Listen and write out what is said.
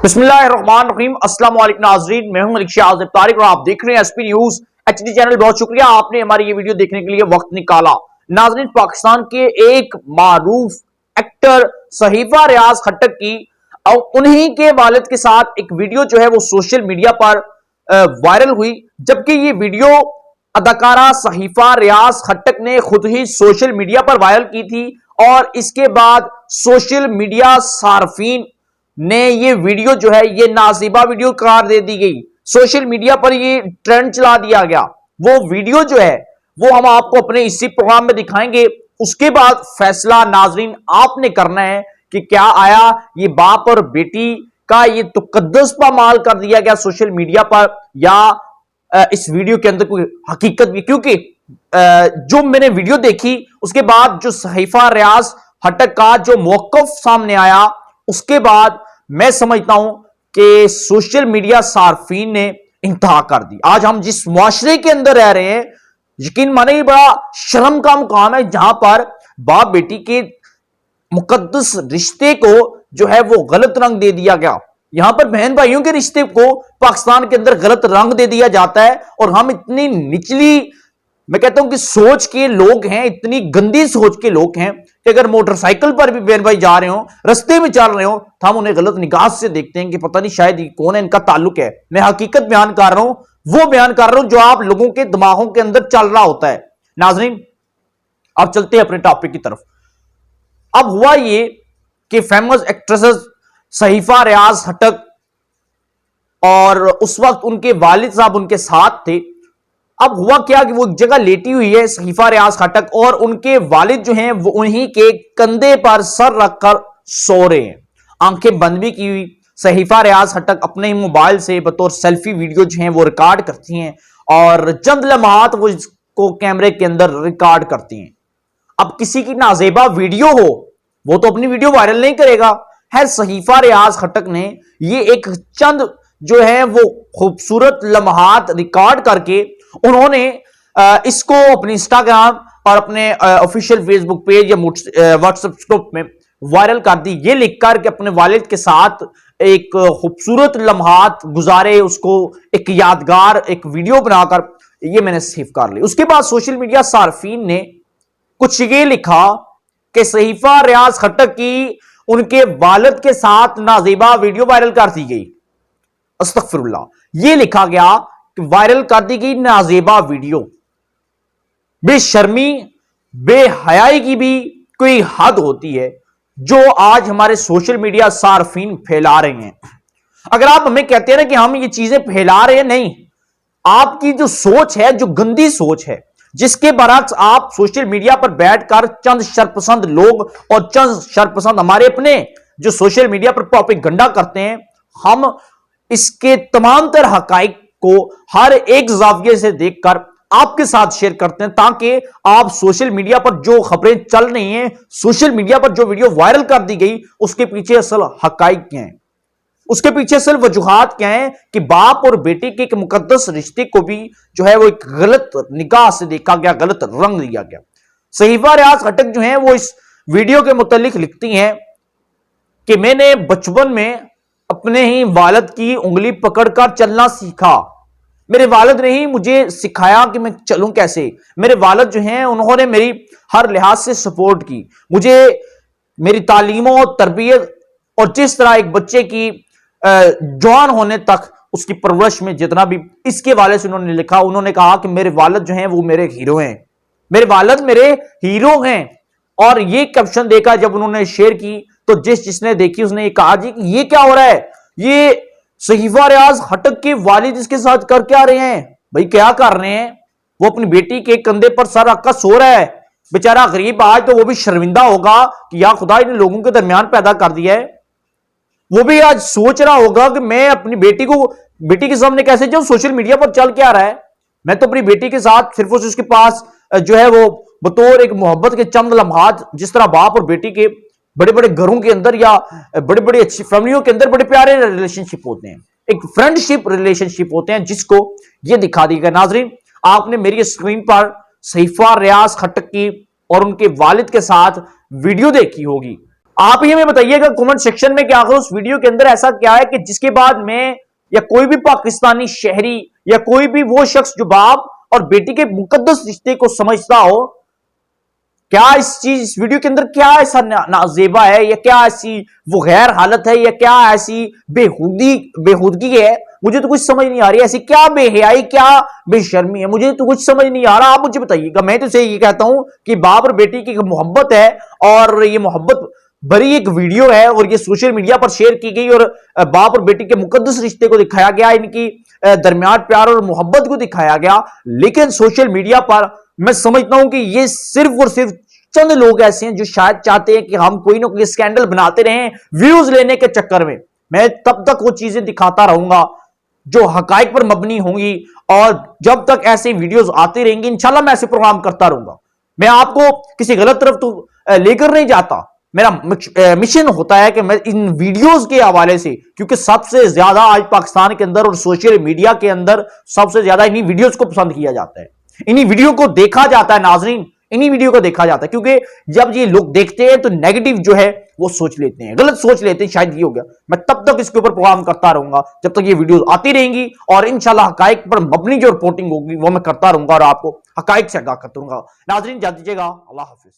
बिस्मिल्लाहिर्रहमानिर्रहीम। अस्सलाम वालेकुम नाज़रीन, मैं हूं रिक्शा आज़िब तारिक और आप देख रहे हैं एसपी न्यूज एचडी चैनल। बहुत शुक्रिया आपने हमारी ये वीडियो देखने के लिए वक्त निकाला। नाज़रीन, पाकिस्तान के एक मारूफ एक्टर सहीफा रियाज खट्टक की और उन्हीं के वालिद के साथ एक वीडियो जो है वो सोशल मीडिया पर वायरल हुई, जबकि ये वीडियो अदाकारा सहीफा रियाज खट्टक ने खुद ही सोशल मीडिया पर वायरल की थी और इसके बाद सोशल मीडिया सार्फिन ने ये वीडियो जो है ये नाजीबा वीडियो करार दे दी गई। सोशल मीडिया पर ये ट्रेंड चला दिया गया। वो वीडियो जो है वो हम आपको अपने इसी प्रोग्राम में दिखाएंगे। उसके बाद फैसला नाजरीन आपने करना है कि क्या आया ये बाप और बेटी का ये तुकद्दस पामाल कर दिया गया सोशल मीडिया पर, या इस वीडियो के अंदर कोई हकीकत भी। क्योंकि जो मैंने वीडियो देखी उसके बाद जो सहीफा रियाज खट्टक का जो मौकफ सामने आया, उसके बाद मैं समझता हूं कि सोशल मीडिया सार्फिन ने इंतहा कर दी। आज हम जिस मुआशरे के अंदर रह रहे हैं, यकीन माने बड़ा शर्म का मुकाम है जहां पर बाप बेटी के मुकद्दस रिश्ते को जो है वो गलत रंग दे दिया गया। यहां पर बहन भाइयों के रिश्ते को पाकिस्तान के अंदर गलत रंग दे दिया जाता है और हम इतनी निचली, मैं कहता हूं कि सोच के लोग हैं, इतनी गंदी सोच के लोग हैं कि अगर मोटरसाइकिल पर भी बहन भाई जा रहे हो, रस्ते में चल रहे हो, तो हम उन्हें गलत निगाह से देखते हैं कि पता नहीं शायद कौन है, इनका ताल्लुक है। मैं हकीकत बयान कर रहा हूं, वो बयान कर रहा हूं जो आप लोगों के दिमागों के अंदर चल रहा होता है। नाजरीन, अब चलते हैं अपने टॉपिक की तरफ। अब हुआ ये कि फेमस एक्ट्रेसेस सहीफा रियाज खट्टक और उस वक्त उनके वालिद साहब उनके साथ थे। अब हुआ क्या कि वो एक जगह लेटी हुई है सहीफा रियाज खट्टक और उनके वालिद जो हैं वो उन्हीं के कंधे पर सर रखकर सो रहे हैं, आंखें बंद भी की हुई। सहीफा रियाज खट्टक अपने ही मोबाइल से बतौर सेल्फी वीडियो जो हैं वो रिकॉर्ड करती हैं और चंद लम्हात वो इसको कैमरे के अंदर रिकॉर्ड करती हैं। अब किसी की नाजेबा वीडियो हो वो तो अपनी वीडियो वायरल नहीं करेगा। है सहीफा रियाज खट्टक ने ये एक चंद जो है वो खूबसूरत लम्हात रिकॉर्ड करके उन्होंने इसको अपने इंस्टाग्राम और अपने ऑफिशियल फेसबुक पेज या व्हाट्सएप ग्रुप में वायरल कर दी, ये लिखकर कि अपने वालिद के साथ एक खूबसूरत लम्हात गुजारे, उसको एक यादगार एक वीडियो बनाकर ये मैंने सेव कर ली। उसके बाद सोशल मीडिया सार्फिन ने कुछ ये लिखा कि सहीफा रियाज खट्टक की उनके वालिद के साथ नाजीबा वीडियो वायरल कर दी गई। अस्तगफिरुल्लाह, ये लिखा गया कि वायरल कर दी गई नाजेबा वीडियो। बेशर्मी बेहयाई की भी कोई हद होती है जो आज हमारे सोशल मीडिया सार्फिन फैला रहे हैं। अगर आप हमें कहते हैं ना कि हम ये चीजें फैला रहे हैं, नहीं, आपकी जो सोच है, जो गंदी सोच है, जिसके बरक्स आप सोशल मीडिया पर बैठकर चंद शरपसंद लोग और चंद शरपसंद हमारे अपने जो सोशल मीडिया पर प्रोपेगेंडा करते हैं, हम इसके तमाम तरह हकाइक को हर एक जाविये से देखकर आपके साथ शेयर करते हैं, ताकि आप सोशल मीडिया पर जो खबरें चल रही हैं, सोशल मीडिया पर जो वीडियो वायरल कर दी गई, उसके पीछे असल हकाइक क्या है, उसके पीछे असल वजूहात क्या है कि बाप और बेटी के एक मुकद्दस रिश्ते को भी जो है वो एक गलत निगाह से देखा गया, गलत रंग दिया गया। सहीफा रियाज खट्टक जो है वो इस वीडियो के मुतालिक लिखती हैं कि मैंने बचपन में अपने ही वालिद की उंगली पकड़कर चलना सीखा। मेरे वालिद ने ही मुझे सिखाया कि मैं चलूं कैसे। मेरे वालिद जो हैं उन्होंने मेरी हर लिहाज से सपोर्ट की, मुझे मेरी तालीम और तरबियत और जिस तरह एक बच्चे की जवान होने तक उसकी परवरिश में जितना भी, इसके वाले से उन्होंने लिखा। उन्होंने कहा कि मेरे वालिद जो हैं वो मेरे हीरो हैं, मेरे वालिद मेरे हीरो हैं। और ये कैप्शन देखा जब उन्होंने शेयर की तो जिसने देखी उसने ये कहा जी कि ये क्या हो रहा है, ये सहीफा रियाज खट्टक के वालिद इसके साथ कर क्या रहे हैं। भाई क्या कर रहे हैं, वो अपनी बेटी के कंधे पर सर रखकर सो रहा है, बेचारा गरीब। आज तो वो भी शर्मिंदा होगा कि या खुदा इन लोगों के दरमियान पैदा कर दिया है। वो भी आज सोच रहा होगा कि मैं अपनी बेटी के सामने कैसे जाऊं, सोशल मीडिया पर चल क्या रहा है। मैं तो अपनी बेटी के साथ सिर्फ उसके पास जो है वो बतौर एक मोहब्बत के चंद लम्हात, जिस तरह बाप और बेटी के बड़े बड़े घरों के अंदर या बड़े बड़े अच्छी फैमिलियों के अंदर बड़े प्यारे रिलेशनशिप होते हैं, एक फ्रेंडशिप रिलेशनशिप होते हैं, जिसको ये दिखा दी गया। नाजरीन, आपने मेरी स्क्रीन पर सहीफा रियाज खट्टक की और उनके वालिद के साथ वीडियो देखी होगी। आप ही हमें बताइएगा कमेंट सेक्शन में कि आखिर उस वीडियो के अंदर ऐसा क्या है कि जिसके बाद मैं या कोई भी पाकिस्तानी शहरी या कोई भी वो शख्स जो बाप और बेटी के मुकद्दस रिश्ते को समझता हो, क्या इस वीडियो के अंदर क्या ऐसा नाजेबा है या क्या ऐसी वो गैर हालत है या क्या ऐसी बेहूदगी है, मुझे तो कुछ समझ नहीं आ रही। ऐसी क्या बेहयाई क्या बेशर्मी है, मुझे तो कुछ समझ नहीं आ रहा। आप मुझे बताइएगा। मैं तो ये कहता हूं कि बाप और बेटी की मोहब्बत है और ये मोहब्बत भरी एक वीडियो है और ये सोशल मीडिया पर शेयर की गई और बाप और बेटी के मुकद्दस रिश्ते को दिखाया गया, इनकी दरमियान प्यार और मोहब्बत को दिखाया गया। लेकिन सोशल मीडिया पर मैं समझता हूं कि ये सिर्फ और सिर्फ चंद लोग ऐसे हैं जो शायद चाहते हैं कि हम कोई ना कोई स्कैंडल बनाते रहें व्यूज लेने के चक्कर में। मैं तब तक वो चीजें दिखाता रहूंगा जो हकाइक पर मबनी होंगी और जब तक ऐसे वीडियोस आती रहेंगी इंशाल्लाह मैं ऐसे प्रोग्राम करता रहूंगा। मैं आपको किसी गलत तरफ तो लेकर नहीं जाता। मेरा मिशन होता है कि मैं इन वीडियोस के हवाले से, क्योंकि सबसे ज्यादा आज पाकिस्तान के अंदर और सोशल मीडिया के अंदर सबसे ज्यादा इन्हीं वीडियोस को पसंद किया जाता है, इन्हीं वीडियो को देखा जाता है नाजरीन, इन्हीं वीडियो को देखा जाता है। क्योंकि जब ये लोग देखते हैं तो नेगेटिव जो है वो सोच लेते हैं, गलत सोच लेते हैं, शायद ये हो गया। मैं तब तक इसके ऊपर प्रोग्राम करता रहूंगा जब तक ये वीडियो आती रहेंगी और इंशाल्लाह हकाइक पर मबनी जो रिपोर्टिंग होगी वो मैं करता रहूंगा और आपको हकाइक से आगाह करता रहूंगा। नाजरीन, जा दीजिएगा। अल्लाह हाफिज।